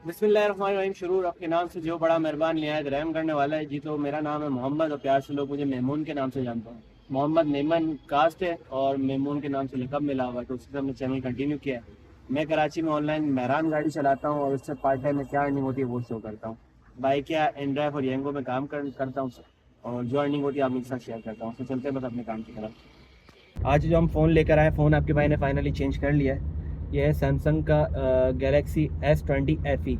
बिस्मिल्लाहिर्रहमानिर्रहीम। शुरू आपके नाम से जो बड़ा मेहरबान निहायत रहम करने वाला है। जी तो मेरा नाम है मोहम्मद और प्यार से लोग मुझे मेमून के नाम से जानते हैं। मोहम्मद मेमन कास्ट है और मेमून के नाम से लकब मिला हुआ है, तो उससे हमने चैनल कंटिन्यू किया है। मैं कराची में ऑनलाइन महरान गाड़ी चलाता हूँ और उससे पार्ट टाइम में क्या अर्निंग होती है वो शो करता हूँ। बाइक या एंड्राइव और येंगो में काम करता हूँ और जो अर्निंग होती है आप लोग के साथ शेयर करता हूँ। तो चलते हैं बस अपने काम की तरफ। आज जो हम फ़ोन लेकर आए, फ़ोन आपके भाई ने फाइनली चेंज कर लिया है। यह है सैमसंग का Galaxy S20 FE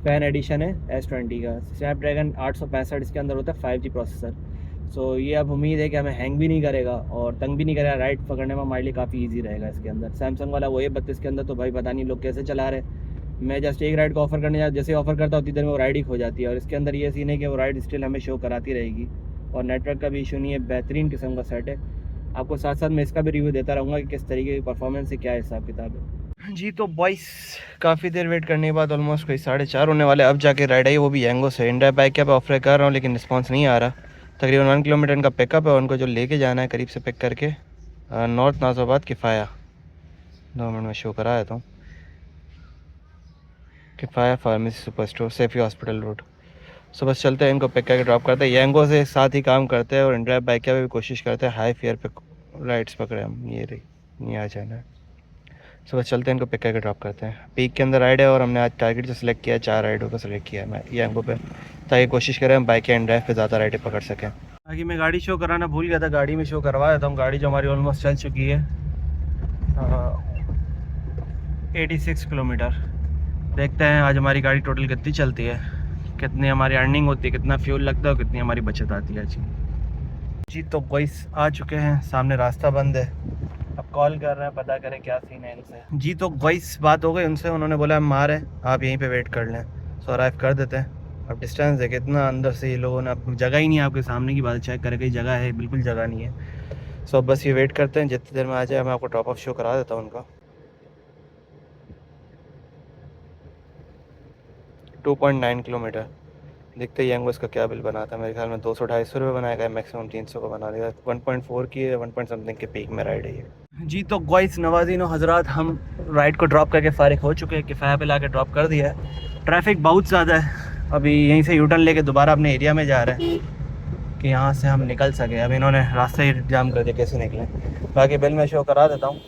fan addition है। S20 का स्नैपड्रैगन 865 इसके अंदर होता है 5G प्रोसेसर। सो ये अब उम्मीद है कि हमें हैंग भी नहीं करेगा और तंग भी नहीं करेगा। राइड पकड़ने में हमारे लिए काफ़ी इजी रहेगा इसके अंदर। सैमसंग वाला वो है 32 के अंदर, तो भाई पता नहीं लोग कैसे चला रहे। मैं जस्ट एक राइड को ऑफर करने जा, जैसे ऑफर करता उतनी देर में वो राइड ही खो जाती है। और इसके अंदर ये सीन है कि वो राइड स्टिल हमें शो कराती रहेगी और नेटवर्क का भी इशू नहीं है। बेहतरीन किस्म का सेट है। आपको साथ साथ मैं इसका भी रिव्यू देता रहूँगा कि किस तरीके की परफॉर्मेंस है, क्या हिसाब किताब है। जी तो बॉयस काफ़ी देर वेट करने के बाद ऑलमोस्ट कोई 4:30 होने वाले, अब जाके राइड आई, वो भी येंगो से। इंडिया बाइक क्या पे ऑफर कर रहा हूँ लेकिन रिस्पांस नहीं आ रहा। तकरीबन 1 किलोमीटर इनका पिकअप है, उनको जो लेके जाना है करीब से पिक करके नॉर्थ नाज़ाबाद किफ़ाया। 2 मिनट में शो करा देता हूँ। Kifaya pharmacy super store, Saifee hospital road. So बस चलते हैं, इनको पिक करके ड्रॉप करते हैं। येंगो से साथ ही काम करते हैं और इंडिया बाइक क्या पे भी कोशिश करते हैं हाई फेयर पे राइड्स पकड़े हम। ये रही, ये आ जाना है। सो बस चलते हैं, इनको पिक करके ड्रॉप करते हैं। पीक के अंदर राइड है और हमने आज टारगेट जो सेलेक्ट किया है 4 राइडों को सेलेक्ट किया है मैं येंगो पे, ताकि कोशिश करें हम बाइक एंड ड्राइव पे ज़्यादा राइडें पकड़ सकें। बाकी मैं गाड़ी शो कराना भूल गया था, गाड़ी में शो करवा देता हूँ। गाड़ी जो हमारी ऑलमोस्ट चल चुकी है 86 किलोमीटर। देखते हैं आज हमारी गाड़ी टोटल कितनी चलती है, कितनी हमारी अर्निंग होती है, कितना फ्यूल लगता है और कितनी हमारी बचत आती है। जी तो वॉइस आ चुके हैं, सामने रास्ता बंद है। अब कॉल कर रहे हैं, पता करें क्या सीन है इनसे। जी तो वॉइस बात हो गई उनसे, उन्होंने बोला हम आ रहे हैं, आप यहीं पे वेट कर लें। सो अराइव कर देते हैं। अब डिस्टेंस है कितना अंदर से, ये लोगों ने अब जगह ही नहीं है। आपके सामने की बात चेक करें, कहीं जगह है, बिल्कुल जगह नहीं है। सो अब बस ये वेट करते हैं, जितनी देर में आ जाए मैं आपको ड्रॉप ऑफ शो करा देता हूँ उनका। 2.9 किलोमीटर। देखते ही येंगो इसका क्या बिल बनाता है। मेरे ख्याल में 200-250 रुपये बनाएगा, मैक्सिमम 300 का बना देगा। 1.4 की है, 1 पॉइंट समथिंग के पीक में राइड है ये। जी तो ग्वाइस नवाज़ीन व हज़रात, हम राइड को ड्रॉप करके फ़ारिग हो चुके हैं। किफ़ाया पे ला के ड्रॉप कर दिया है। ट्रैफिक बहुत ज़्यादा है, अभी यहीं से यूटर्न लेके दोबारा अपने एरिया में जा रहे हैं कि यहाँ से हम निकल सकें। अब इन्होंने रास्ते ही जाम कर दिया, कैसे निकलें। बाकी बिल मैं शो करा देता हूँ,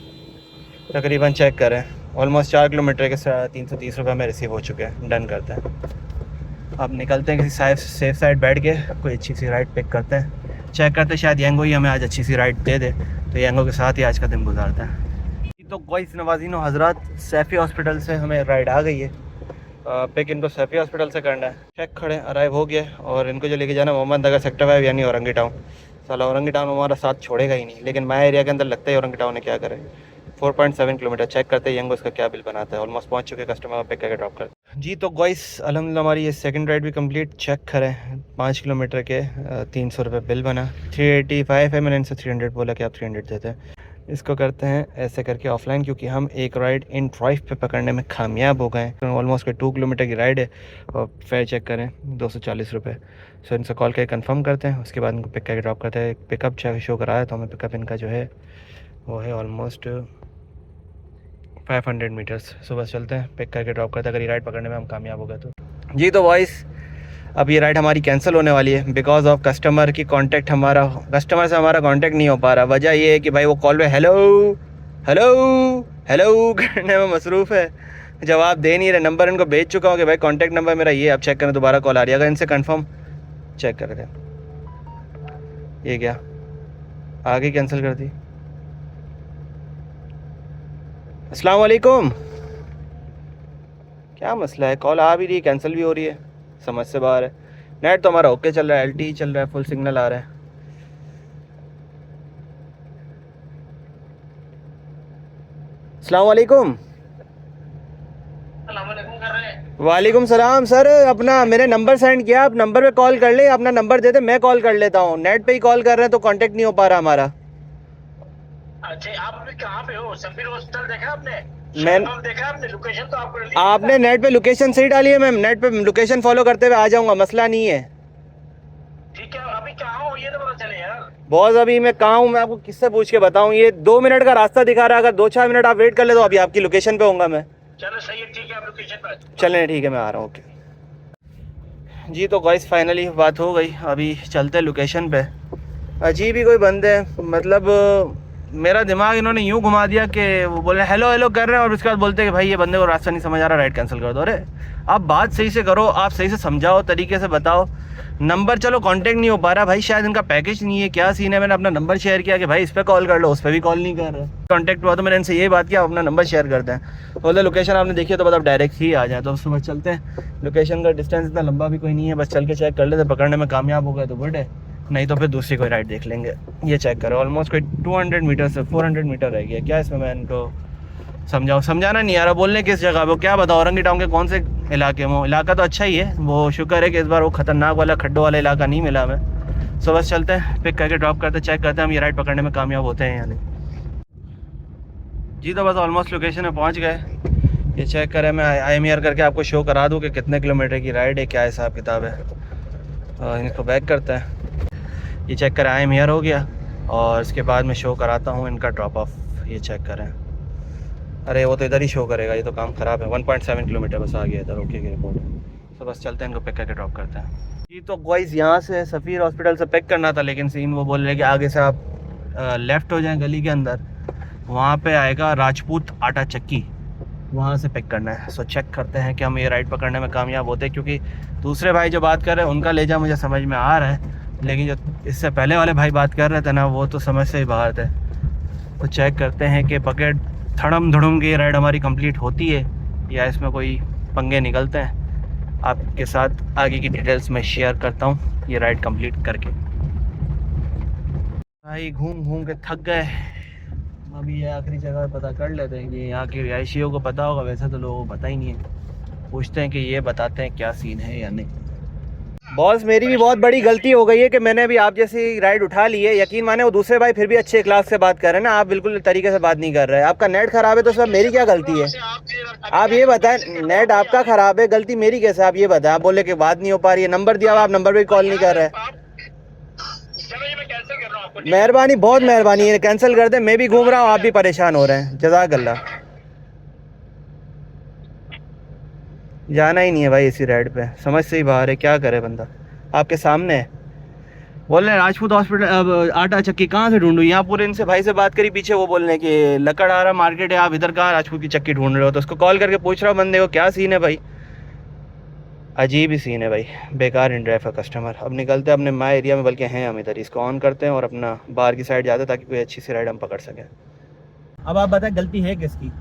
तकरीबन चेक करें। ऑलमोस्ट 4 किलोमीटर के 330 रुपये में रिसीव हो चुके हैं। डन करते हैं, अब निकलते हैं किसी सेफ साइड बैठ के, कोई अच्छी सी राइड पिक करते हैं। चेक करते हैं शायद येंगो ही हमें आज अच्छी सी राइड दे दे, तो येंगो के साथ ही आज का दिन गुजारता है। तो कोई नवाज़ीन व हज़रात, सैफ़ी हॉस्पिटल से हमें राइड आ गई है। पिक इनको सैफ़ी हॉस्पिटल से करना है। चेक खड़े अराइव हो गया और इनको जो लेके जाना है मोहम्मद नगर सेक्टर 5 यानी औरंगी टाउन। साला औरंगी टाउन हमारा साथ छोड़ेगा ही नहीं, लेकिन माया एरिया के अंदर लगता है औरंगी टाउन ने क्या करे। 4.7 किलोमीटर। चेक करते हैं येंगो इसका क्या बिल बनाता है। ऑलमोस्ट पहुंच चुके कस्टमर पिक करके ड्रॉप करते। जी तो गाइस अल्हम्दुलिल्लाह हमारी ये सेकंड राइड भी कंप्लीट। चेक करें 5 किलोमीटर के 300 रुपये बिल बना। 385 है, मैंने इनसे 300 बोला कि आप 300 देते हैं। इसको करते हैं ऐसे करके ऑफलाइन, क्योंकि हम एक राइड इन ड्राइव पे पकड़ने में कामयाब हो गए। ऑलमोस्ट कोई 2 किलोमीटर की राइड है और फेयर चेक करें 240 रुपये। सो इनसे कॉल करके कंफर्म करते हैं, उसके बाद इनको पिक करके ड्रॉप करते हैं। पिकअप चेक शो कराया तो हमें पिकअप इनका जो है वो है ऑलमोस्ट 500 मीटर्स। सुबह चलते हैं, पिक करके ड्रॉप करते हैं, अगर ये राइड पकड़ने में हम कामयाब हो गए तो। जी तो वॉइस अब ये राइड हमारी कैंसिल होने वाली है बिकॉज ऑफ कस्टमर की कांटेक्ट, कस्टमर से हमारा कांटेक्ट नहीं हो पा रहा। वजह ये है कि भाई वो कॉल पे हेलो हेलो हेलो करने में मसरूफ़ है, जवाब दे नहीं रहे। नंबर इनको भेज चुका हूँ कि भाई कांटेक्ट नंबर मेरा ये, अब चेक करें दोबारा कॉल आ रही है। अगर इनसे कंफर्म चेक कर रहे हैं, ये क्या आगे कैंसिल कर दी। अस्सलाम वालेकुम, क्या मसला है? कॉल आ भी रही है, कैंसिल भी हो रही है, समझ से बाहर है। नेट तो हमारा ओके चल रहा है, LTE चल रहा है, फुल सिग्नल आ रहा है। अस्सलाम वालेकुम। वालेकुम सलाम सर, अपना मेरे नंबर सेंड किया, आप नंबर पे कॉल कर ले, अपना नंबर दे दे, मैं कॉल कर लेता हूँ। नेट पे ही कॉल कर रहे हैं तो कांटेक्ट नहीं हो पा रहा हमारा। अच्छा, आप अभी कहाँ पे हो? सफीर हॉस्पिटल देखा आपने? मैं देखा आपने? लोकेशन तो आपने नेट पे लोकेशन सही डाली है, मैं नेट पे लोकेशन फॉलो करते हुए आ जाऊंगा, मसला नहीं है। ठीक है, अभी कहाँ हो ये तो पता चले यार। बॉस अभी मैं कहाँ हूँ, मैं आपको किससे पूछ के बताऊँ? ये 2 मिनट का रास्ता दिखा रहा है, अगर 2-4 मिनट आप वेट कर ले तो अभी आपकी लोकेशन पे होऊंगा मैं। चलो सही है, ठीक है, आप लोकेशन पर चलें ठीक है, मैं आ रहा हूँ। ओके जी, तो गाइस फाइनली बात हो गई, अभी चलते लोकेशन पे। अजीब ही कोई बंदे हैं, मतलब मेरा दिमाग इन्होंने यूँ घुमा दिया कि वो बोले हेलो हेलो कर रहे हैं और उसके बाद बोलते हैं कि भाई ये बंदे को रास्ता नहीं समझ आ रहा, राइड कैंसिल कर दो। अरे आप बात सही से करो, आप सही से समझाओ, तरीके से बताओ। नंबर चलो कांटेक्ट नहीं हो पा रहा, भाई शायद इनका पैकेज नहीं है, क्या सीन है। मैंने अपना नंबर शेयर किया कि भाई इस पर कॉल कर लो, उस पर भी कॉल नहीं कर रहे। कांटेक्ट हुआ तो मैंने इनसे यही बात किया, अपना नंबर शेयर करते हैं। तो बोले लोकेशन आपने देखी है तो मतलब डायरेक्ट ही आ जाए, तो समझ चलते हैं। लोकेशन का डिस्टेंस इतना लंबा भी कोई नहीं है, बस चल के चेक कर लेते, पकड़ने में कामयाब हो गए तो गुड है, नहीं तो फिर दूसरी कोई राइड देख लेंगे। ये चेक करो, ऑलमोस्ट कोई 200 मीटर से 400 मीटर रह गया। क्या इसमें मैं इनको समझाना नहीं आ रहा, बोलने किस जगह वो क्या बताओ, औरंगी टाउन के कौन से इलाके में। इलाका तो अच्छा ही है, वो शुक्र है कि इस बार वो खतरनाक वाला खड्डों वाला इलाका नहीं मिला हमें। सो बस चलते हैं, पिक करके ड्रॉप करते, चेक करते हैं हम ये राइड पकड़ने में कामयाब होते हैं या नहीं। जी तो बस ऑलमोस्ट लोकेशन में पहुंच गए। ये चेक करें, मैं IMER करके आपको शो करा दूं कि कितने किलोमीटर की राइड है, क्या हिसाब किताब है। इनको बैक करते हैं, ये चेक करें IMER हो गया, और इसके बाद मैं शो कराता हूँ इनका ड्रॉप ऑफ। ये चेक करें, अरे वो तो इधर ही शो करेगा, ये तो काम ख़राब है। 1.7 किलोमीटर बस आ गया इधर, ओके की रिपोर्ट। तो बस चलते हैं, इनको पिक करके ड्रॉप करते हैं। जी तो गाइस यहाँ से सफ़ीर हॉस्पिटल से पिक करना था, लेकिन सीन वो बोल रहे कि आगे से आप लेफ़्ट हो जाएं गली के अंदर, वहाँ पे आएगा राजपूत आटा चक्की, वहाँ से पिक करना है। सो चेक करते हैं कि हम ये राइड पकड़ने में कामयाब होते हैं, क्योंकि दूसरे भाई जो बात कर रहे हैं उनका लेजा मुझे समझ में आ रहा है, लेकिन जो इससे पहले वाले भाई बात कर रहे थे ना, वो तो समझ से ही बाहर थे। तो चेक करते हैं कि पकड़ थड़म धड़म की राइड हमारी कंप्लीट होती है या इसमें कोई पंगे निकलते हैं। आपके साथ आगे की डिटेल्स में शेयर करता हूँ ये राइड कंप्लीट करके। भाई घूम घूम के थक गए, अभी ये आखिरी जगह पता कर लेते हैं कि यहाँ के रिहायशियों को पता होगा, वैसे तो लोगों को पता ही नहीं है। पूछते हैं कि ये बताते हैं क्या सीन है या नहीं। बॉस मेरी भी बहुत बड़ी गलती हो गई है कि मैंने अभी आप जैसी राइड उठा ली है। यकीन माने वो दूसरे भाई फिर भी अच्छे क्लास से बात कर रहे हैं ना, आप बिल्कुल तरीके से बात नहीं कर रहे हैं। आपका नेट खराब है तो सब मेरी क्या गलती है? आप ये बताएं, नेट आपका खराब है, गलती मेरी कैसे? आप ये बताएं। आप बोले कि बात नहीं हो पा रही है, नंबर दिया, आप नंबर पे कॉल नहीं कर रहे। मेहरबानी, बहुत मेहरबानी है, कैंसिल कर दे। मैं भी घूम रहा हूँ, आप भी परेशान हो रहे हैं, जज़ाकल्लाह। जाना ही नहीं है भाई इसी राइड पे, समझ से ही बाहर है, क्या करे बंदा। आपके सामने है, बोल रहे हैं राजपूत हॉस्पिटल, अब आटा चक्की कहाँ से ढूंढूं? यहाँ पूरे इनसे भाई से बात करी, पीछे वो बोल रहे हैं कि लकड़हारा मार्केट है, आप इधर कहाँ राजपूत की चक्की ढूंढ रहे हो? तो उसको कॉल करके पूछ रहा हूँ बंदे को क्या सीन है भाई। अजीब ही सीन है भाई, बेकार इन ड्राइव का कस्टमर। अब निकलते हैं अपने माई एरिया में, बल्कि हैं हम इधर, इसको ऑन करते हैं और अपना बाहर की साइड जाते हैं ताकि कोई अच्छी सी राइड हम पकड़ सकें। अब आप बताएं गलती है किसकी?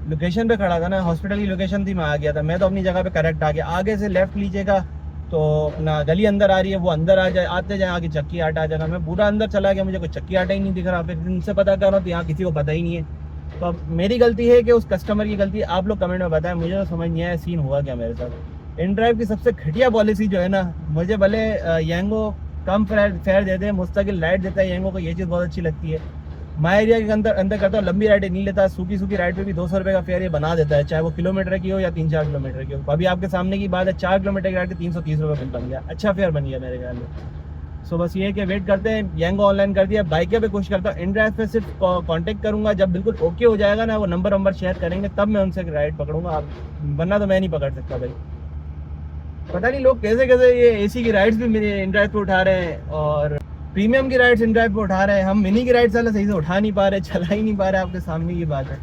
लोकेशन पे खड़ा था ना, हॉस्पिटल की लोकेशन थी, मैं आ गया था। मैं तो अपनी जगह पे करेक्ट आ गया। आगे से लेफ्ट लीजिएगा तो अपना गली अंदर आ रही है, वो अंदर आ जाए, आते जाए आगे चक्की आटा आ जाएगा। मैं पूरा अंदर चला गया, मुझे कोई चक्की आटा ही नहीं दिख रहा। फिर इनसे पता कर रहा हूँ तो यहाँ किसी को पता ही नहीं है। तो अब मेरी गलती है कि उस कस्टमर की गलती है? आप लोग कमेंट में बताएं, मुझे तो समझ नहीं आया सीन हुआ क्या मेरे साथ। इन ड्राइव की सबसे घटिया पॉलिसी जो है ना, मुझे भले यांगो कम फेयर दे दे, मुस्तकिल राइड देता है यांगो को, ये चीज़ बहुत अच्छी लगती है। माई एरिया के अंदर करता हूँ, लंबी राइड नहीं लेता, सूखी राइड पे भी 200 रुपये का फेयर ये बना देता है, चाहे वो किलोमीटर की हो या 3-4 किलोमीटर की हो। अभी आपके सामने की बात है, 4 किलोमीटर की राइड के 330 रुपये बिल बन गया, अच्छा फेयर बन गया मेरे ख्याल में। सो बस ये कि वेट करते हैं, यांगो ऑनलाइन कर दिया, बाइक पे कोशिश करता हूँ। इन ड्राइव पे सिर्फ कांटेक्ट करूँगा, जब बिल्कुल ओके हो जाएगा ना, वो नंबर शेयर करेंगे तब मैं उनसे राइड पकड़ूंगा, वरना तो मैं नहीं पकड़ सकता भाई। पता नहीं लोग कैसे कैसे ये AC की राइड्स भी मेरे इन ड्राइव पे उठा रहे हैं और प्रीमियम की राइड्स इन ड्राइव पे उठा रहे हैं। हम मिनी की राइड्स वाले सही से उठा नहीं पा रहे, चला ही नहीं पा रहे, आपके सामने की बात है।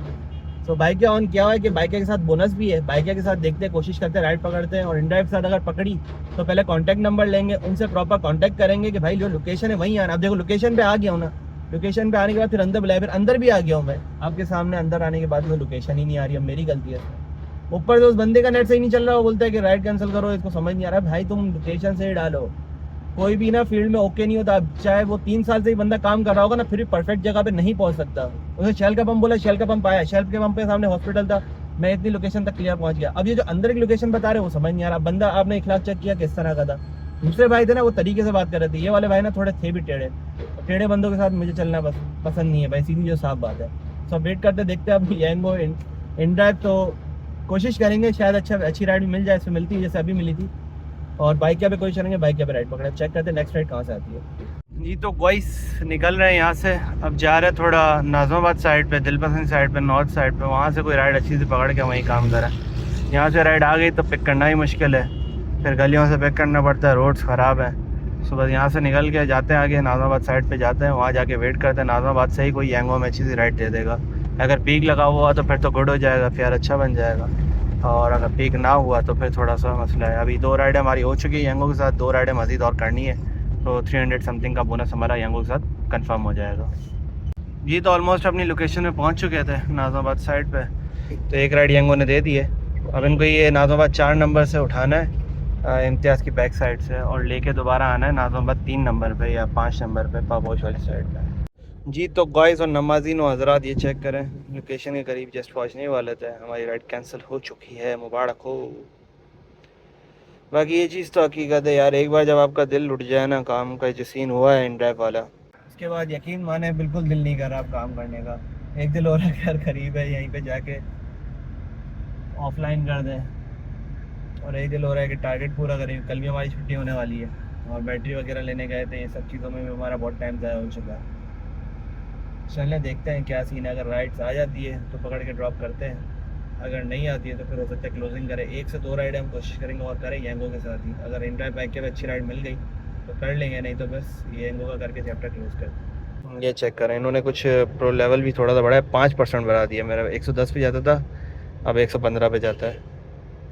सो बाइक ऑन किया हुआ है कि बाइक के साथ बोनस भी है, बाइक के साथ देखते हैं, कोशिश करते हैं राइड पकड़ते हैं। और इन ड्राइव के साथ अगर पकड़ी तो पहले कॉन्टैक्ट नंबर लेंगे, उनसे प्रॉपर कॉन्टैक्ट करेंगे कि भाई जो लोकेशन है वहीं आना। अब देखो लोकेशन पे आ गया हूँ ना, लोकेशन पे आने के बाद फिर अंदर बुलाया, फिर अंदर भी आ गया हूँ मैं आपके सामने। अंदर आने के बाद वो लोकेशन ही नहीं आ रही, अब मेरी गलती है। ऊपर से उस बंदे का नेट सही नहीं चल रहा, वो बोलता है कि राइड कैंसिल करो, इसको समझ नहीं आ रहा। भाई तुम लोकेशन से ही डालो, कोई भी ना फील्ड में ओके नहीं होता। चाहे वो 3 साल से ही बंदा काम कर रहा होगा ना, फिर भी परफेक्ट जगह पे नहीं पहुंच सकता। उसे शेल का पंप बोला, शेल का पंप आया, शेल के पंप के सामने हॉस्पिटल था, मैं इतनी लोकेशन तक क्लियर पहुंच गया। अब ये जो अंदर की लोकेशन बता रहे वो समझ नहीं आ रहा। बंदा आपने इखलास चेक किया किस तरह का था? दूसरे भाई थे ना, वो तरीके से बात कर रहे थे, ये वाले भाई ना थोड़े थे भी टेढ़े बंदों के साथ मुझे चलना पसंद नहीं है भाई, सीधी जो साफ बात है। सब वेट करते देखते अब यांगो इन ड्राइव तो कोशिश करेंगे, शायद अच्छी राइड मिल जाए, इसमें मिलती है जैसे अभी मिली थी। और बाइक पे कोशिश करेंगे, बाइक पे राइड पकड़े, चेक करते नेक्स्ट राइड कहाँ से आती है। जी तो गॉइस निकल रहे हैं यहाँ से, अब जा रहे हैं थोड़ा नाज़माबाद साइड पे, दिलपसंद साइड पे, नॉर्थ साइड पे, वहाँ से कोई राइड अच्छी से पकड़ के वहीं काम करें। यहाँ से राइड आ गई तो पिक करना ही मुश्किल है, फिर गलियों से पिक करना पड़ता है, रोड्स ख़राब है। सो बस यहाँ से निकल के जाते हैं आगे, नाज़माबाद साइड पे जाते हैं, वहाँ जाके वेट करते हैं। नाज़माबाद से ही कोई यांगो में अच्छी सी राइड दे देगा। अगर पीक लगा हुआ तो फिर तो गुड हो जाएगा, फेयर अच्छा बन जाएगा, और अगर पीक ना हुआ तो फिर थोड़ा सा मसला है। अभी 2 राइडें हमारी हो चुकी है यांगो के साथ, 2 राइडें मज़ीद और करनी है, तो 300 समथिंग का बोनस हमारा यांगो के साथ कंफर्म हो जाएगा। ये तो ऑलमोस्ट अपनी लोकेशन में पहुंच चुके थे नाज़माबाद साइड पे, तो एक राइड यांगो ने दे दी है। अब इनको ये नाज़माबाद 4 नंबर से उठाना है इम्तियाज़ की बैक साइड से, और लेके दोबारा आना है नाज़माबाद 3 नंबर पे या 5 नंबर पे पापोश वाली साइड पे। जी तो गॉइस और नमाज़ीन और हज़रात, ये चेक करें, लोकेशन के करीब जस्ट पहुँचने वाले थे, हमारी राइड कैंसिल हो चुकी है, मुबारक हो। बाकी ये चीज़ तो हकीकत है यार, एक बार जब आपका दिल उठ जाए ना, काम का जो सीन हुआ है इन ड्राइव वाला, उसके बाद यकीन माने बिल्कुल दिल नहीं कर रहा आप काम करने का। एक दिल हो रहा है घर करीब है, यहीं पे जाके ऑफलाइन कर दें, और एक दिल हो रहा है कि टारगेट पूरा करें। कल भी हमारी छुट्टी होने वाली है, और बैटरी वगैरह लेने गए थे, ये सब चीज़ों में भी हमारा बहुत टाइम ज़ाया हो चुका है। चलने देखते हैं क्या सीन है, अगर राइड्स आ जाती है तो पकड़ के ड्रॉप करते हैं, अगर नहीं आती है तो फिर हो सकता है क्लोजिंग करें। 1 से 2 राइड हम कोशिश करेंगे और करें यांगो के साथ ही। अगर इन ड्राइव बाइक के अच्छी राइड मिल गई तो कर लेंगे, नहीं तो बस ये यांगो का करके चैप्टर क्लोज कर दें। ये चेक करें, इन्होंने कुछ प्रो लेवल भी थोड़ा सा बढ़ा है, 5% बढ़ा दिया। मेरा 110 पे जाता था, अब 115 पे जाता है।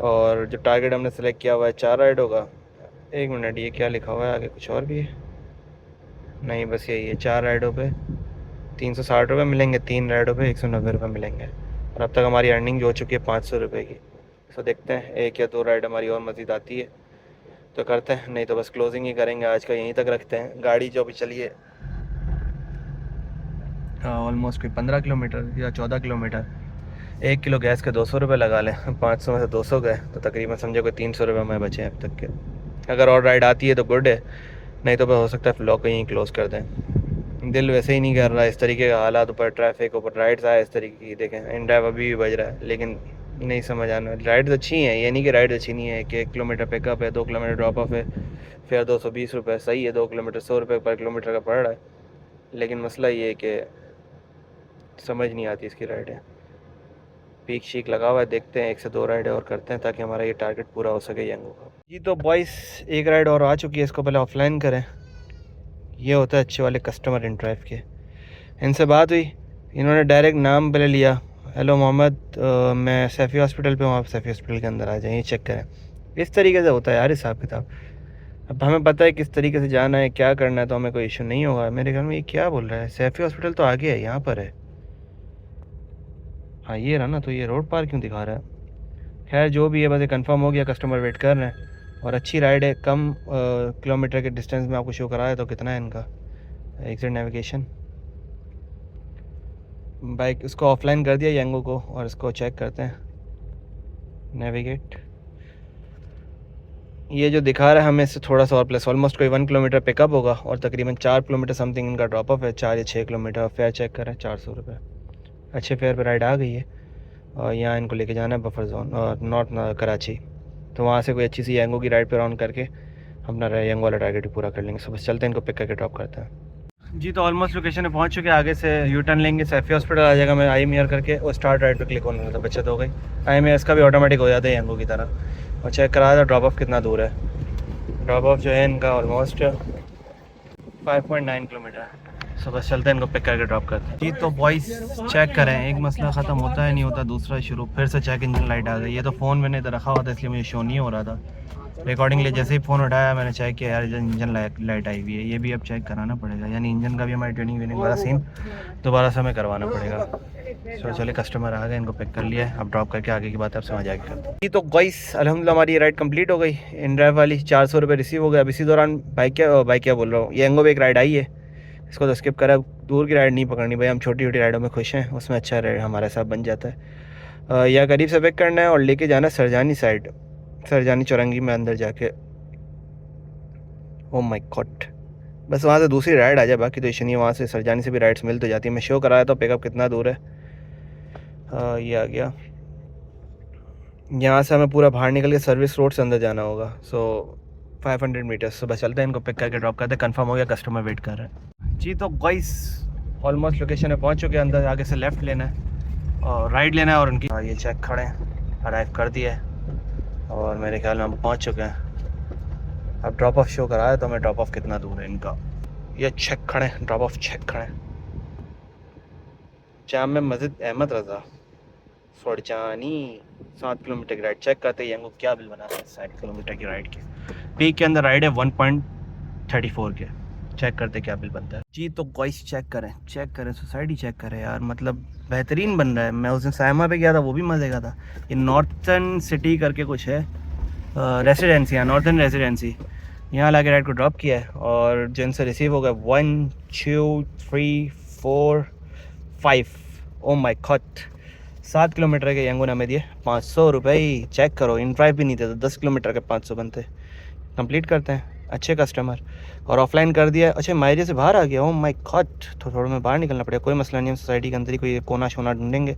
और जो टारगेट हमने सेलेक्ट किया हुआ है 4 राइड होगा। 1 मिनट, ये क्या लिखा हुआ है आगे, कुछ और भी है? नहीं, बस यही है, 4 राइडों पे 360 रुपये मिलेंगे, 3 राइडों पे 190 रुपये मिलेंगे, और अब तक हमारी अर्निंग जो हो चुकी है 500 रुपये की। सो देखते हैं 1 या 2 राइड हमारी और मज़ीद आती है तो करते हैं, नहीं तो बस क्लोजिंग ही करेंगे। आज का यहीं तक रखते हैं। गाड़ी जो भी चली है ऑलमोस्ट कोई 15 किलोमीटर या 14 किलोमीटर। 1 किलो गैस के 200 रुपये लगा लें, 500 में से 200 गए तो तकरीबन समझे कोई 300 रुपये में बचे हैं अब तक के। अगर और राइड आती है तो गुड है, नहीं तो हो सकता है व्लॉग यहीं क्लोज़ कर दें। दिल वैसे ही नहीं कर रहा, इस तरीके का हालात, ऊपर ट्रैफिक, ऊपर राइड्स आए इस तरीके की। देखें इन ड्राइव अभी भी बज रहा है, लेकिन नहीं समझ आना। राइड्स अच्छी हैं, ये नहीं कि राइड्स अच्छी नहीं है, कि 1 किलोमीटर पिकअप है, 2 किलोमीटर ड्रॉप ऑफ है, फिर 220 रुपये सही है, 2 किलोमीटर 100 रुपये पर किलोमीटर का पड़ रहा है। लेकिन मसला ये है कि समझ नहीं आती इसकी राइडें। पीक शीक लगा हुआ है, देखते हैं 1 से 2 राइडें और करते हैं ताकि हमारा ये टारगेट पूरा हो सके यंगो का। जी तो बॉयस 1 राइड और आ चुकी है, इसको पहले ऑफलाइन करें। ये होता है अच्छे वाले कस्टमर इन ड्राइव के। इनसे बात हुई, इन्होंने डायरेक्ट नाम पहले लिया, हेलो मोहम्मद, मैं सैफ़ी हॉस्पिटल पे हूँ, आप सैफ़ी हॉस्पिटल के अंदर आ जाइए, चेक करें। इस तरीके से होता है यार हिसाब किताब। अब हमें पता है किस तरीके से जाना है, क्या करना है, तो हमें कोई इशू नहीं होगा। मेरे ख्याल में ये क्या बोल रहा है, सैफ़ी हॉस्पिटल तो आगे है, यहाँ पर है। हाँ ये रहा ना, तो ये रोड पार क्यों दिखा रहा है? खैर जो भी है, बस ये कंफर्म हो गया, कस्टमर वेट कर रहे हैं, और अच्छी राइड है। कम किलोमीटर के डिस्टेंस में आपको शो करा है, तो कितना है इनका एग्जिट नेविगेशन। बाइक इसको ऑफलाइन कर दिया यंगो को, और इसको चेक करते हैं नेविगेट। ये जो दिखा रहा है हमें इससे थोड़ा सा और प्लस, ऑलमोस्ट कोई 1 किलोमीटर पिकअप होगा, और तकरीबन 4 किलोमीटर समथिंग इनका ड्रॉप ऑफ है, 4 या 6 किलोमीटर। फेयर चेक करें, 400 रुपये। अच्छे फेयर पर राइड आ गई है, और यहाँ इनको लेके जाना है बफर जोन और नॉर्थ कराची, तो वहाँ से कोई अच्छी सी यंगो की राइड पर ऑन करके अपना यंगो वाला टारगेट भी पूरा कर लेंगे। सब चलते हैं, इनको पिक करके ड्रॉप करते हैं। जी तो ऑलमोस्ट लोकेशन में पहुंच चुके हैं, आगे से यू टर्न लेंगे, सैफ़ी हॉस्पिटल आ जाएगा। मैं IMER करके और स्टार्ट राइड पे क्लिक होने लगा था, बचत हो गई। IMER इसका भी ऑटोमेटिक हो जाता है यंगो की तरह। और चेक कराया था ड्रॉप ऑफ कितना दूर है। ड्रॉप ऑफ जो है इनका ऑलमोस्ट 5.9 किलोमीटर है। सो बस चलते हैं, इनको पिक करके ड्रॉप करते हैं। जी तो बॉयज़ चेक करें, एक मसला ख़त्म होता है नहीं होता, दूसरा शुरू। फिर से चेक इंजन लाइट आ गई। ये तो फ़ोन मैंने इधर रखा हुआ था, इसलिए मुझे शो नहीं हो रहा था। रिकॉर्डिंग लिए जैसे ही फ़ोन उठाया मैंने चेक किया, यार इंजन लाइट आई हुई है। ये भी अब चेक कराना पड़ेगा, यानी इंजन का भी हमारी ट्यूनिंग व्यूनिंग वाला सीन दोबारा से हमें करवाना पड़ेगा। सो चले, कस्टमर आ गए, इनको पिक कर लिया है, अब ड्रॉप करके आगे की बात आपसे मजा आगे करते हैं। जी तो गाइस अल्हम्दुलिल्लाह हमारी ये राइड कंप्लीट हो गई, इन ड्राइव वाली। 400 रुपये रिसीव हो गया। अब इसी दौरान बाइक क्या बोल रहा हूँ, ये यंगो पे एक राइड आई है, इसको तो स्किप करा। दूर की राइड नहीं पकड़नी भाई, हम छोटी छोटी राइडों में खुश हैं, उसमें अच्छा राइड हमारे साथ बन जाता है। या करीब से पिक करना है और लेके जाना है सरजानी साइड, सरजानी चौरंगी में अंदर जाके। ओ माय गॉड, बस वहाँ से दूसरी राइड आ जाए, बाकी तो इशू नहीं है। वहाँ से सरजानी से भी राइड्स मिल तो जाती है। मैं शो कराया था पिकअप कितना दूर है। ये आ गया। यहाँ से हमें पूरा बाहर निकल के सर्विस रोड से अंदर जाना होगा। सो 500 मीटर्स। सुबह चलते हैं, इनको पिक करके ड्रॉप करते हैं। कंफर्म हो गया, कस्टमर वेट कर रहे हैं जी। तो गाइस ऑलमोस्ट लोकेशन में पहुंच चुके हैं। अंदर आगे से लेफ़्ट लेना है और राइट लेना है और उनकी ये चेक खड़े हैं, अराइव कर दिया है और मेरे ख्याल में हम पहुंच चुके हैं। अब ड्रॉप ऑफ शो कराया तो हमें ड्रॉप ऑफ कितना दूर है इनका, ये चेक खड़े हैं, ड्रॉप ऑफ चेक खड़े हैं। जाम मस्जिद अहमद रज़ा फरजानी 7 किलोमीटर की राइड। चेक करते हैं इनको क्या बिल बना है 7 किलोमीटर की राइड के। पीक के अंदर राइड है 1.34 के। चेक करते क्या बिल बनता है जी। तो गाइस चेक करें सोसाइटी चेक करें यार, मतलब बेहतरीन बन रहा है। मैं उस दिन सायमा पे गया था, वो भी मज़े का था। ये नॉर्थन सिटी करके कुछ है, रेसिडेंसी, यहाँ नॉर्थन रेसिडेंसी। यहाँ ला के राइड को ड्रॉप किया है और जिनसे रिसीव हो गया 1 2 3 4 5। ओ माई गॉड, 7 किलोमीटर के यंगो ने हमें दिए 500 रुपये ही। चेक करो, इन ड्राइव भी नहीं थे तो 10 किलोमीटर के 500 बनते। कंप्लीट करते हैं, अच्छे कस्टमर। और ऑफलाइन कर दिया। अच्छा मैं एरिया से बाहर आ गया, ओ माय गॉड, तो थोड़ा में बाहर निकलना पड़ेगा। कोई मसला नहीं, हम सोसाइटी के अंदर ही कोई कोना शोना ढूंढेंगे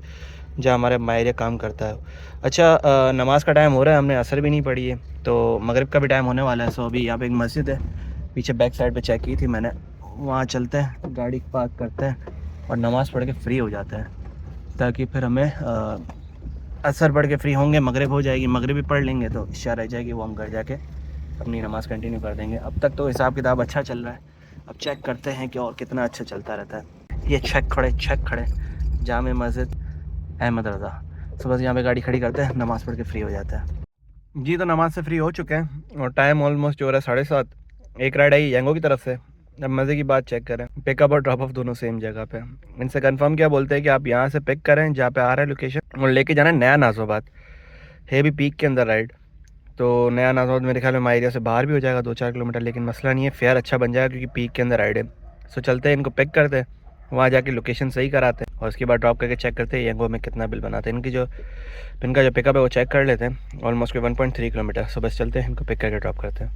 जहाँ हमारे मायरे काम करता है। अच्छा नमाज़ का टाइम हो रहा है, हमने असर भी नहीं पड़ी है तो मगरिब का भी टाइम होने वाला है। सो अभी यहाँ पे एक मस्जिद है, पीछे बैक साइड पे चेक की थी मैंने, वहाँ चलते हैं, गाड़ी पार्क करते हैं और नमाज़ पढ़ के फ्री हो जाते हैं, ताकि फिर हमें असर पढ़ के फ्री होंगे, मगरिब हो जाएगी, मगरिब भी पढ़ लेंगे तो इशा रह जाएगी, वो हम घर जाके अपनी नमाज़ कंटिन्यू कर देंगे। अब तक तो हिसाब किताब अच्छा चल रहा है, अब चेक करते हैं कि और कितना अच्छा चलता रहता है। ये चेक खड़े जामे मस्जिद अहमद रज़ा। सुबह से यहाँ पे गाड़ी खड़ी करते हैं, नमाज़ पढ़ के फ्री हो जाता है जी। तो नमाज से फ्री हो चुके हैं और टाइम ऑलमोस्ट जो हो रहा है 7:30। एक राइड आई यंगो की तरफ से। अब मज़े की बात चेक करें, पिकअप और ड्रॉप ऑफ दोनों सेम जगह पे। इनसे कंफर्म क्या बोलते हैं कि आप यहाँ से पिक करें जहाँ पे आ रहा है लोकेशन, और लेके जाना है नया नाज़ोबाद है, भी पीक के अंदर राइड। तो नया नाज़ोबाद मेरे ख्याल में हमारे एरिया से बाहर भी हो जाएगा 2-4 किलोमीटर, लेकिन मसला नहीं है, फेयर अच्छा बन जाएगा क्योंकि पीक के अंदर राइड है। सो चलते हैं, इनको पिक करते हैं, वहाँ जाके लोकेशन सही कराते हैं और उसके बाद ड्रॉप करके चेक करते हैं यंगो में कितना बिल बनाते हैं। इनका जो पिकअप है वो चेक कर लेते हैं, ऑलमोस्ट 1.3 किलोमीटर। सो बस चलते हैं, इनको पिक करके ड्रॉप करते हैं,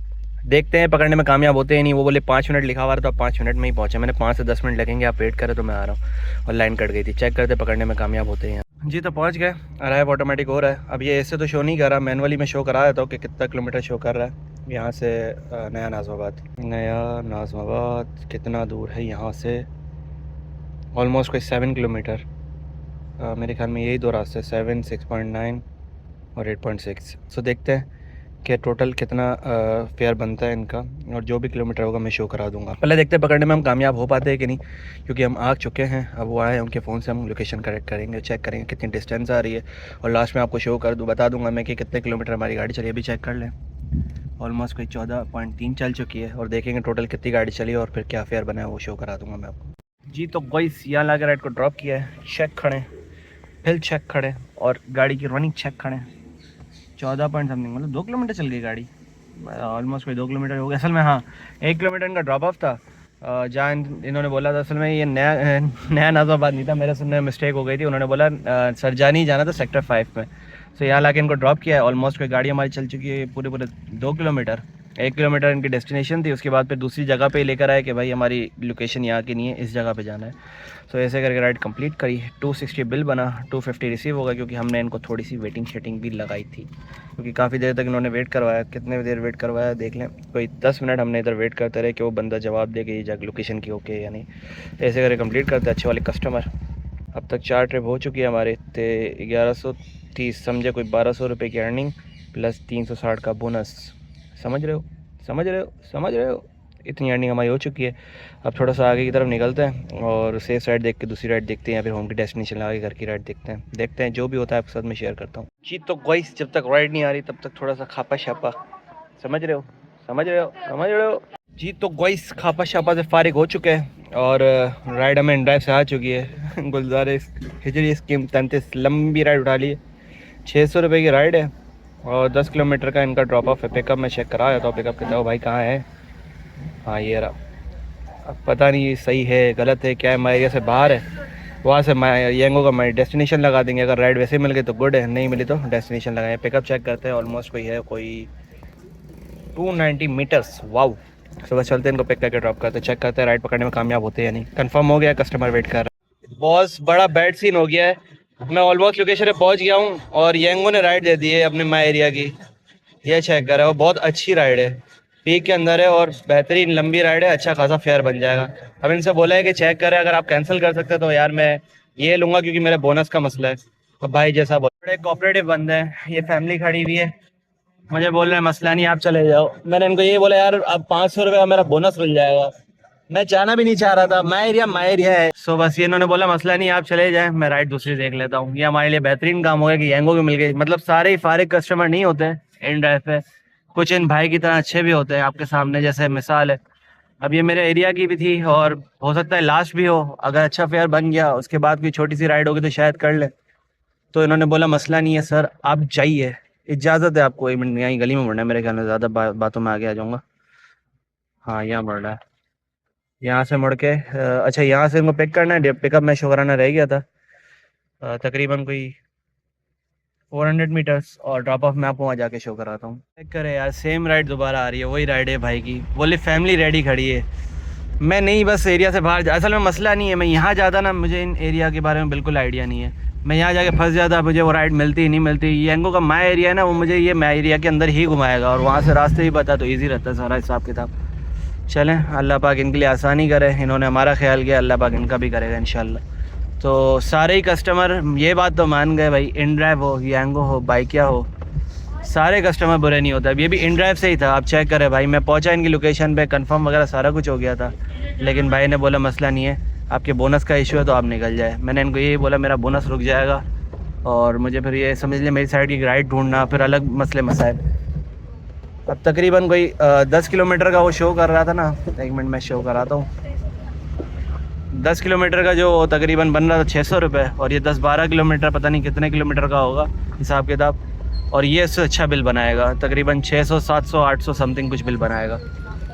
देखते हैं पकड़ने में कामयाब होते हैं नहीं। वो बोले 5 मिनट लिखा हुआ था, तो आप 5 मिनट में ही पहुँचे। मैंने 5 से 10 मिनट लगेंगे, आप वेट करें तो मैं आ रहा हूँ, और लाइन कट गई थी। चेक करते पकड़ने में कामयाब होते हैं जी। तो पहुँच गए, अराइव ऑटोमेटिक हो रहा है। अब ये ऐसे तो शो नहीं कर रहा, मैनुअली में शो करा देता हूँ कि कितना किलोमीटर शो कर रहा है। यहाँ से नया नाज़माबाद कितना दूर है यहाँ से, ऑलमोस्ट कोई 7 किलोमीटर मेरे ख्याल में, यही दो रास्ते 7, 6.9 और 8.6। सो देखते हैं कि टोटल कितना फेयर बनता है इनका, और जो भी किलोमीटर होगा मैं शो करा दूंगा। पहले देखते हैं पकड़ने में हम कामयाब हो पाते हैं कि नहीं, क्योंकि हम आ चुके हैं। अब वो आए, उनके फ़ोन से हम लोकेशन करेक्ट करेंगे, चेक करेंगे कितनी डिस्टेंस आ रही है, और लास्ट में आपको शो कर दूँ, बता दूंगा मैं कि कितने किलोमीटर हमारी गाड़ी चली। अभी चेक कर लें, ऑलमोस्ट कोई 14.3 चल चुकी है, और देखेंगे टोटल कितनी गाड़ी चली और फिर क्या फेयर बना है वो शो करा दूँगा मैं आपको जी। तो गाइस यहाँ ला के राइड को ड्रॉप किया है, चेक खड़े, फिल चेक खड़े, और गाड़ी की रनिंग चेक खड़े। 14 पॉइंट समथिंग, मतलब 2 किलोमीटर चल गई गाड़ी, ऑलमोस्ट कोई 2 किलोमीटर हो गया। असल में हाँ, 1 किलोमीटर इनका ड्रॉप ऑफ था, जहाँ इन्होंने बोला था। असल में ये नया नाज़ाबाद नहीं था, मेरे सुनने में मिस्टेक हो गई थी। उन्होंने बोला सरजानी जाना था सेक्टर 5 में। सो यहाँ लाके इनको ड्रॉप किया है। ऑलमोस्ट कोई गाड़ी हमारी चल चुकी है पूरे 2 किलोमीटर। 1 किलोमीटर इनकी डेस्टिनेशन थी, उसके बाद फिर दूसरी जगह पे लेकर आए कि भाई हमारी लोकेशन यहाँ की नहीं है, इस जगह पे जाना है। सो ऐसे करके राइड कंप्लीट करी। 260 बिल बना, 250 रिसीव होगा, क्योंकि हमने इनको थोड़ी सी वेटिंग शेटिंग भी लगाई थी, क्योंकि काफ़ी देर तक इन्होंने वेट करवाया। कितने देर वेट करवाया देख लें, कोई 10 मिनट हमने इधर वेट करते रहे कि वो बंदा जवाब दे कि ये जगह लोकेशन की ओके या नहीं। ऐसे करके कंप्लीट करते अच्छे वाले कस्टमर। अब तक 4 ट्रिप हो चुकी है हमारे, तो 1130 समझे, कोई 1200 रुपये की अर्निंग प्लस 360 का बोनस। समझ रहे हो, इतनी अर्निंग हमारी हो चुकी है। अब थोड़ा सा आगे की तरफ निकलते हैं और सेफ साइड देख के दूसरी राइड देखते हैं, या फिर होम की डेस्टिनेशन लगा के घर की राइड देखते हैं जो भी होता है आपके साथ मैं शेयर करता हूँ जी। तो गाइस जब तक राइड नहीं आ रही तब तक थोड़ा सा खापा शापा, समझ रहे हो जी। तो गाइस खापा शापा से फारिग हो चुके हैं और राइड हमें ड्राइव से आ चुकी है। गुलजार हिजरी स्कीम 33 लंबी राइड उठा ली है। 600 रुपये की राइड है और 10 किलोमीटर का इनका ड्रॉप ऑफ है। पिकअप में चेक कराया तो पिकअप कहता हो भाई कहाँ है, हाँ ये रहा। अब पता नहीं सही है गलत है क्या है, हमारे एरिया से बाहर है, वहाँ से यंगो का मैं डेस्टिनेशन लगा देंगे। अगर राइड वैसे मिल गई तो गुड है, नहीं मिली तो डेस्टिनेशन लगाएं। पिकअप चेक करते हैं, ऑलमोस्ट कोई 290 मीटर्स। वाओ। सुबह चलते हैं, इनको पिक करके ड्रॉप करते हैं, चेक करते हैं राइड पकड़ने में कामयाब होते हैं या नहीं। कंफर्म हो गया, कस्टमर वेट कर रहा है। बहुत बड़ा बैड सीन हो गया है, मैं ऑलमोस्ट लोकेशन पे पहुँच गया हूँ और यंगो ने राइड दे दी है अपने माई एरिया की। ये चेक कर रहा है, वो बहुत अच्छी राइड है, पीक के अंदर है और बेहतरीन लंबी राइड है, अच्छा खासा फेयर बन जाएगा। अब इनसे बोला है कि चेक करें, अगर आप कैंसिल कर सकते तो यार मैं ये लूँगा क्योंकि मेरा बोनस का मसला है। तो भाई जैसा बड़े कोऑपरेटिव बंदे हैं, ये फैमिली खड़ी हुई है, मुझे बोल रहे हैं मसला नहीं आप चले जाओ। मैंने इनको ये बोला यार अब 500 रुपये का मेरा बोनस मिल जाएगा, मैं जाना भी नहीं चाह रहा था, माय एरिया है। सो बस ये इन्होंने बोला मसला नहीं आप चले जाएं, मैं राइड दूसरी देख लेता हूँ। ये हमारे लिए बेहतरीन काम हो गया कि यांगो भी मिल गई। मतलब सारे ही फारिग कस्टमर नहीं होते इन ड्राइव पे, कुछ इन भाई की तरह अच्छे भी होते हैं आपके सामने, जैसे मिसाल है अब ये मेरे एरिया की भी थी और हो सकता है लास्ट भी हो, अगर अच्छा फेयर बन गया उसके बाद कोई छोटी सी राइड होगी तो शायद कर ले। तो इन्होंने बोला मसला नहीं है सर आप जाइए, इजाज़त है आपको, 1 मिनट यहीं गली में मुड़ना है मेरे ख्याल में, ज़्यादा बातों में आगे आ जाऊँगा। हाँ यहाँ मुड़ना है, यहाँ से मुड़ के अच्छा यहाँ से इनको पिक करना है, पिकअप में शो कराना रह गया था। तकरीबन कोई 400 मीटर्स और ड्रॉप ऑफ मैं आपको वहाँ जाके शो कराता हूँ। चेक करें यार सेम राइड दोबारा आ रही है, वही राइड है भाई की, बोले फैमिली रेडी खड़ी है। मैं नहीं बस एरिया से बाहर असल में मसला नहीं है, मैं यहाँ जाता ना, मुझे इन एरिया के बारे में बिल्कुल आइडिया नहीं है, मैं यहाँ जाके फंस जाता, मुझे वो राइड मिलती ही नहीं मिलती। यांगो का माय एरिया है ना, वो मुझे ये माय एरिया के अंदर ही घुमाएगा और वहाँ से रास्ते भी पता तो ईजी रहता है सारा हिसाब किताब। चलें अल्लाह पाक इनके लिए आसानी करे, इन्होंने हमारा ख्याल किया, अल्लाह पाक इनका भी करेगा इंशाल्लाह। तो सारे ही कस्टमर ये बात तो मान गए भाई, इन ड्राइव हो यांगो हो बाइकिया हो, सारे कस्टमर बुरे नहीं होते। अब ये भी इन ड्राइव से ही था, आप चेक करें भाई, मैं पहुंचा इनकी लोकेशन पे, कंफर्म वगैरह सारा कुछ हो गया था, लेकिन भाई ने बोला मसला नहीं है आपके बोनस का इशू है तो आप निकल जाए। मैंने इनको यही बोला मेरा बोनस रुक जाएगा और मुझे फिर ये समझ लिया मेरी साइड की राइड ढूंढना, फिर अलग मसले मसाइल। अब तकरीबन कोई 10 किलोमीटर का वो शो कर रहा था ना, 1 मिनट में शो कराता हूँ। 10 किलोमीटर का जो तकरीबन बन रहा था 600 रुपये, और ये 10-12 किलोमीटर पता नहीं कितने किलोमीटर का होगा हिसाब किताब, और ये इससे अच्छा बिल बनाएगा, तकरीबन 600 700 800 समथिंग कुछ बिल बनाएगा,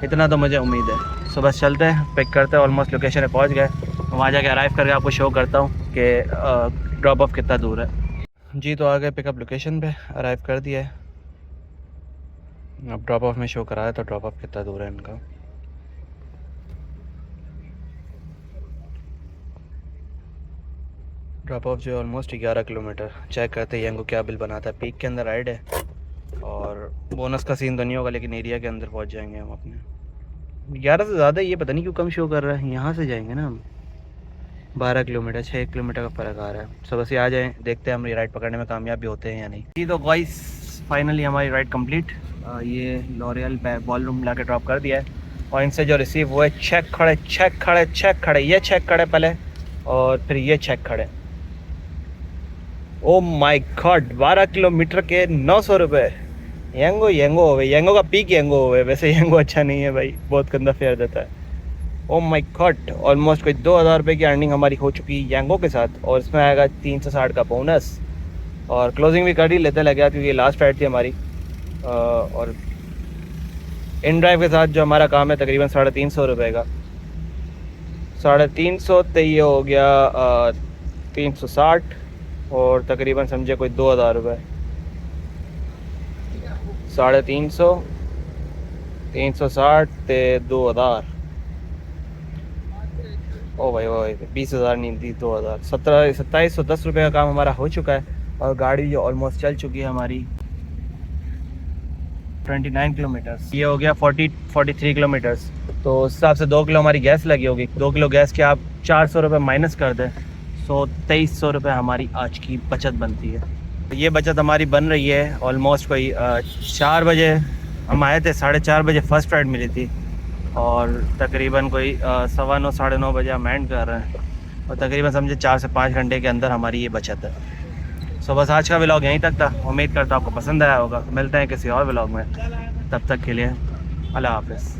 इतना तो मुझे उम्मीद है। सो बस चलते हैं, पिक करते हैं, ऑलमोस्ट लोकेशन पे पहुंच गए, वहाँ जाके अराइव करके आपको शो करता हूँ कि ड्रॉप ऑफ कितना दूर है। जी तो आ गए पिकअप लोकेशन पे, अराइव कर दिया है, अब ड्रॉप ऑफ में शो कराया तो ड्रॉप ऑफ कितना दूर है इनका। ड्रॉप ऑफ जो है ऑलमोस्ट 11 किलोमीटर। चेक करते हैं यांगो क्या बिल बनाता है, पीक के अंदर राइड है और बोनस का सीन तो नहीं होगा, लेकिन एरिया के अंदर पहुंच जाएंगे हम अपने। 11 से ज़्यादा ये पता नहीं क्यों कम शो कर रहा है, यहाँ से जाएंगे ना हम 12 किलोमीटर, 6 किलोमीटर का फ़र्क आ रहा है। सो बस ये आ जाएँ, देखते हैं हम ये राइड पकड़ने में कामयाब भी होते हैं या नहीं। जी तो गाइस फाइनली हमारी राइड कंप्लीट, ये लॉरियल बॉल रूम ला के ड्रॉप कर दिया है और इनसे जो रिसीव हुआ है, चेक खड़े चेक खड़े चेक खड़े, ये चेक खड़े पहले और फिर ये चेक खड़े। ओ माय गॉड 12 किलोमीटर के 900 रुपये। यांगो यांगो हो गए, यांगो का पीक यांगो हो गए। वैसे यांगो अच्छा नहीं है भाई, बहुत गंदा फेयर देता है। ओ माय गॉड ऑलमोस्ट कोई 2000 रुपये की अर्निंग हमारी हो चुकी है यांगो के साथ, और इसमें आएगा 360 का बोनस, और क्लोजिंग भी कर ही लेते लगे क्योंकि ये लास्ट राइड थी हमारी। और इन ड्राइव के साथ जो हमारा काम है तकरीबन 350 रुपये का, 350 तो ये हो गया 360 और तकरीबन समझे कोई 2000 रुपये, 350 360 ते 2000। ओ भाई 20,000 नहीं दी, 2000 2710 रुपये का काम हमारा हो चुका है, और गाड़ी जो ऑलमोस्ट चल चुकी है हमारी 29 किलोमीटर्स, ये हो गया 43 किलोमीटर्स। तो उस हिसाब से 2 किलो हमारी गैस लगी होगी, 2 किलो गैस के आप 400 रुपये माइनस कर दें, तो 2300 रुपये हमारी आज की बचत बनती है। तो ये बचत हमारी बन रही है ऑलमोस्ट कोई 4 बजे हम आए थे, 4:30 बजे फ़र्स्ट राइड मिली थी, और तकरीबन कोई 9:15 9:30 बजे हम एंड कर रहे हैं, और तकरीबन समझे 4 से 5 घंटे के अंदर हमारी ये बचत है। सो बस आज का व्लॉग यहीं तक था, उम्मीद करता हूँ आपको पसंद आया होगा। मिलते हैं किसी और व्लॉग में, तब तक के लिए अल्लाह हाफ़िज़।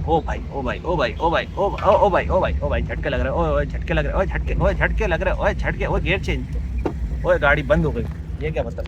ओ भाई ओ भाई ओ भाई ओ भाई ओ ओ भाई ओ भाई ओ भाई झटके लग रहे, ओए झटके लग रहे, ओए झटके लग रहे, ओए झटके, ओए झटके, ओए गेयर चेंज, ओए गाड़ी बंद हो गई, ये क्या मतलब?